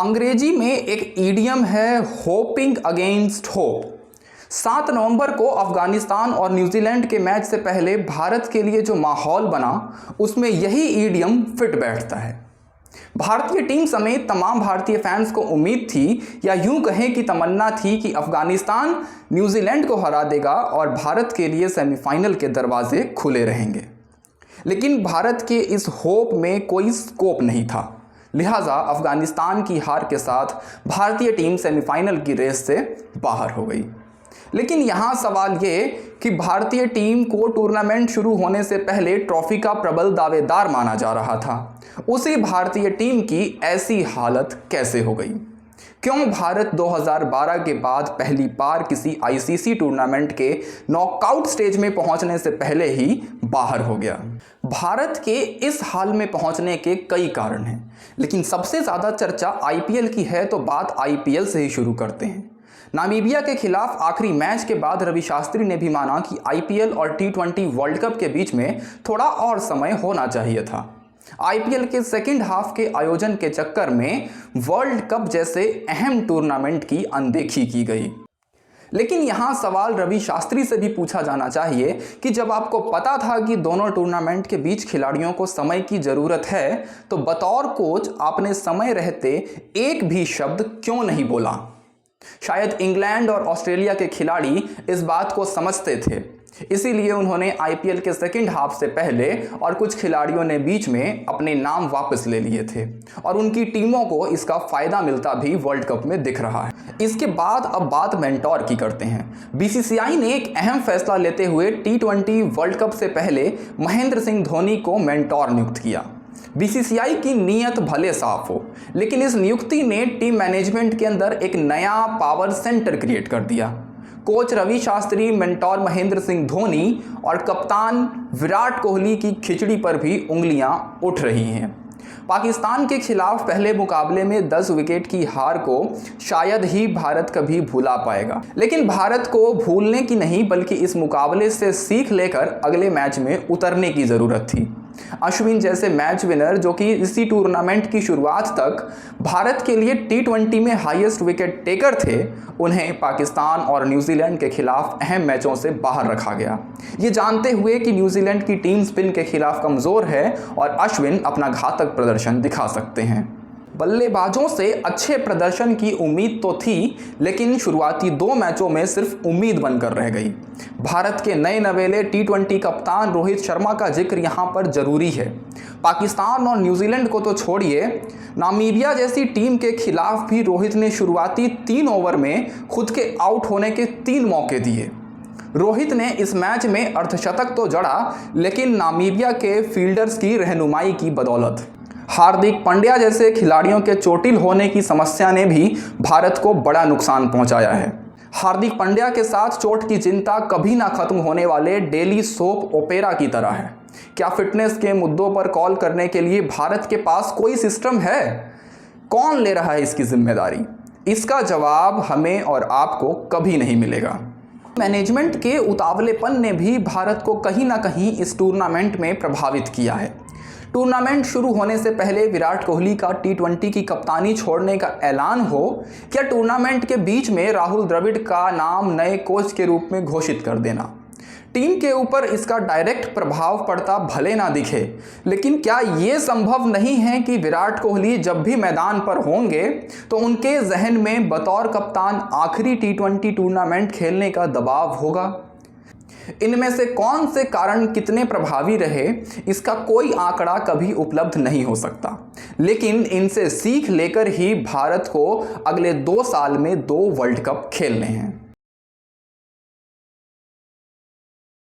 अंग्रेजी में एक ईडियम है होपिंग अगेंस्ट होप। 7 नवंबर को अफगानिस्तान और न्यूजीलैंड के मैच से पहले भारत के लिए जो माहौल बना उसमें यही ईडियम फिट बैठता है। भारतीय टीम समेत तमाम भारतीय फैंस को उम्मीद थी या यूं कहें कि तमन्ना थी कि अफगानिस्तान न्यूजीलैंड को हरा देगा और भारत के लिए सेमीफाइनल के दरवाजे खुले रहेंगे। लेकिन भारत के इस होप में कोई स्कोप नहीं था, लिहाजा अफगानिस्तान की हार के साथ भारतीय टीम सेमीफाइनल की रेस से बाहर हो गई। लेकिन यहाँ सवाल ये कि भारतीय टीम को टूर्नामेंट शुरू होने से पहले ट्रॉफी का प्रबल दावेदार माना जा रहा था, उसी भारतीय टीम की ऐसी हालत कैसे हो गई? क्यों भारत 2012 के बाद पहली बार किसी आईसीसी टूर्नामेंट के नॉकआउट स्टेज में पहुंचने से पहले ही बाहर हो गया? भारत के इस हाल में पहुंचने के कई कारण हैं, लेकिन सबसे ज़्यादा चर्चा आईपीएल की है, तो बात आईपीएल से ही शुरू करते हैं। नामीबिया के खिलाफ आखिरी मैच के बाद रवि शास्त्री ने भी माना कि आईपीएल और टी20 वर्ल्ड कप के बीच में थोड़ा और समय होना चाहिए था। आईपीएल के सेकंड हाफ के आयोजन के चक्कर में वर्ल्ड कप जैसे अहम टूर्नामेंट की अनदेखी की गई। लेकिन यहाँ सवाल रवि शास्त्री से भी पूछा जाना चाहिए कि जब आपको पता था कि दोनों टूर्नामेंट के बीच खिलाड़ियों को समय की ज़रूरत है, तो बतौर कोच आपने समय रहते एक भी शब्द क्यों नहीं बोला? शायद इंग्लैंड और ऑस्ट्रेलिया के खिलाड़ी इस बात को समझते थे, इसीलिए उन्होंने आईपीएल के सेकंड हाफ से पहले और कुछ खिलाड़ियों ने बीच में अपने नाम वापस ले लिए थे और उनकी टीमों को इसका फायदा मिलता भी वर्ल्ड कप में दिख रहा है। इसके बाद अब बात मेंटोर की करते हैं। बीसीसीआई ने एक अहम फैसला लेते हुए टी20 वर्ल्ड कप से पहले महेंद्र सिंह धोनी को मेंटोर नियुक्त किया। बीसीसीआई की नीयत भले साफ हो, लेकिन इस नियुक्ति ने टीम मैनेजमेंट के अंदर एक नया पावर सेंटर क्रिएट कर दिया। कोच रवि शास्त्री, मेंटोर महेंद्र सिंह धोनी और कप्तान विराट कोहली की खिचड़ी पर भी उंगलियां उठ रही हैं। पाकिस्तान के खिलाफ पहले मुकाबले में 10 विकेट की हार को शायद ही भारत कभी भुला पाएगा, लेकिन भारत को भूलने की नहीं बल्कि इस मुकाबले से सीख लेकर अगले मैच में उतरने की ज़रूरत थी। अश्विन जैसे मैच विनर, जो कि इसी टूर्नामेंट की शुरुआत तक भारत के लिए टी20 में हाईएस्ट विकेट टेकर थे, उन्हें पाकिस्तान और न्यूजीलैंड के खिलाफ अहम मैचों से बाहर रखा गया, ये जानते हुए कि न्यूजीलैंड की टीम स्पिन के खिलाफ कमज़ोर है और अश्विन अपना घातक प्रदर्शन दिखा सकते हैं। बल्लेबाजों से अच्छे प्रदर्शन की उम्मीद तो थी, लेकिन शुरुआती 2 मैचों में सिर्फ उम्मीद बनकर रह गई। भारत के नए नवेले टी20 कप्तान रोहित शर्मा का जिक्र यहाँ पर जरूरी है। पाकिस्तान और न्यूजीलैंड को तो छोड़िए, नामीबिया जैसी टीम के खिलाफ भी रोहित ने शुरुआती 3 ओवर में खुद के आउट होने के 3 मौके दिए। रोहित ने इस मैच में अर्धशतक तो जड़ा, लेकिन नामीबिया के फील्डर्स की रहनुमाई की बदौलत। हार्दिक पांड्या जैसे खिलाड़ियों के चोटिल होने की समस्या ने भी भारत को बड़ा नुकसान पहुंचाया है। हार्दिक पांड्या के साथ चोट की चिंता कभी ना खत्म होने वाले डेली सोप ओपेरा की तरह है। क्या फिटनेस के मुद्दों पर कॉल करने के लिए भारत के पास कोई सिस्टम है? कौन ले रहा है इसकी जिम्मेदारी? इसका जवाब हमें और आपको कभी नहीं मिलेगा। मैनेजमेंट के उतावलेपन ने भी भारत को कहीं ना कहीं इस टूर्नामेंट में प्रभावित किया है। टूर्नामेंट शुरू होने से पहले विराट कोहली का टी20 की कप्तानी छोड़ने का ऐलान हो, क्या टूर्नामेंट के बीच में राहुल द्रविड़ का नाम नए कोच के रूप में घोषित कर देना। टीम के ऊपर इसका डायरेक्ट प्रभाव पड़ता भले ना दिखे, लेकिन क्या ये संभव नहीं है कि विराट कोहली जब भी मैदान पर होंगे तो उनके जहन में बतौर कप्तान आखिरी टी20 टूर्नामेंट खेलने का दबाव होगा? इनमें से कौन से कारण कितने प्रभावी रहे, इसका कोई आंकड़ा कभी उपलब्ध नहीं हो सकता, लेकिन इनसे सीख लेकर ही भारत को अगले 2 साल में 2 वर्ल्ड कप खेलने हैं।